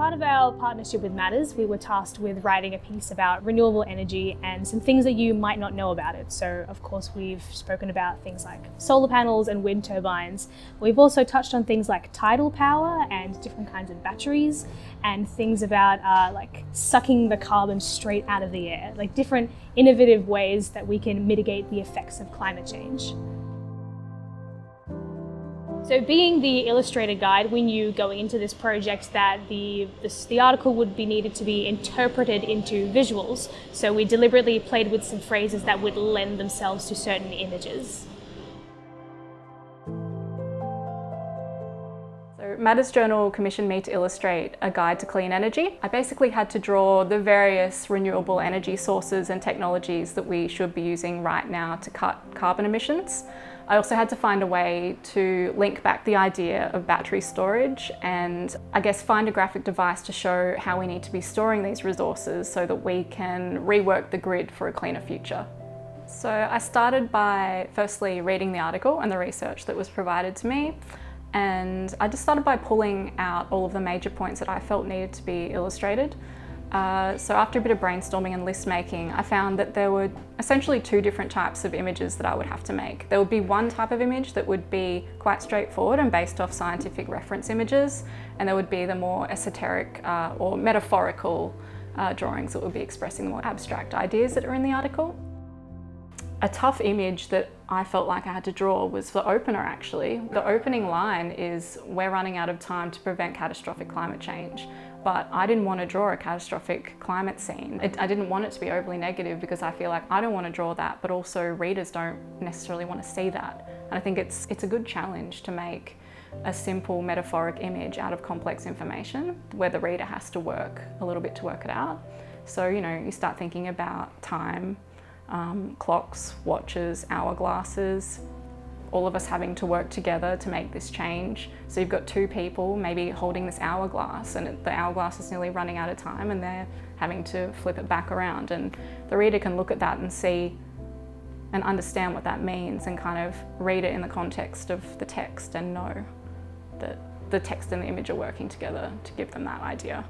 part of our partnership with Matters, we were tasked with writing a piece about renewable energy and some things that you might not know about it. So of course we've spoken about things like solar panels and wind turbines. We've also touched on things like tidal power and different kinds of batteries, and things about like sucking the carbon straight out of the air, like different innovative ways that we can mitigate the effects of climate change. So being the illustrator guide, we knew going into this project that the article would be needed to be interpreted into visuals. So we deliberately played with some phrases that would lend themselves to certain images. So Matters Journal commissioned me to illustrate a guide to clean energy. I basically had to draw the various renewable energy sources and technologies that we should be using right now to cut carbon emissions. I also had to find a way to link back the idea of battery storage and I guess find a graphic device to show how we need to be storing these resources so that we can rework the grid for a cleaner future. So I started by firstly reading the article and the research that was provided to me, and I just started by pulling out all of the major points that I felt needed to be illustrated. So after a bit of brainstorming and list making, I found that there were essentially two different types of images that I would have to make. There would be one type of image that would be quite straightforward and based off scientific reference images, and there would be the more esoteric or metaphorical drawings that would be expressing the more abstract ideas that are in the article. A tough image that I felt like I had to draw was the opener actually. The opening line is, "We're running out of time to prevent catastrophic climate change." But I didn't want to draw a catastrophic climate scene. I didn't want it to be overly negative because I feel like I don't want to draw that, but also readers don't necessarily want to see that. And I think it's a good challenge to make a simple metaphoric image out of complex information where the reader has to work a little bit to work it out. So, you know, you start thinking about time, clocks, watches, hourglasses, all of us having to work together to make this change. So you've got two people maybe holding this hourglass and the hourglass is nearly running out of time and they're having to flip it back around, and the reader can look at that and see and understand what that means and kind of read it in the context of the text and know that the text and the image are working together to give them that idea.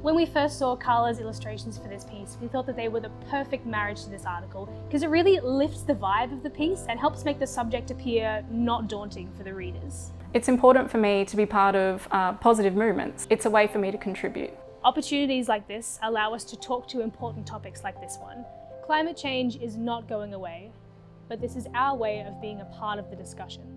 When we first saw Carla's illustrations for this piece, we thought that they were the perfect marriage to this article because it really lifts the vibe of the piece and helps make the subject appear not daunting for the readers. It's important for me to be part of positive movements. It's a way for me to contribute. Opportunities like this allow us to talk to important topics like this one. Climate change is not going away, but this is our way of being a part of the discussion.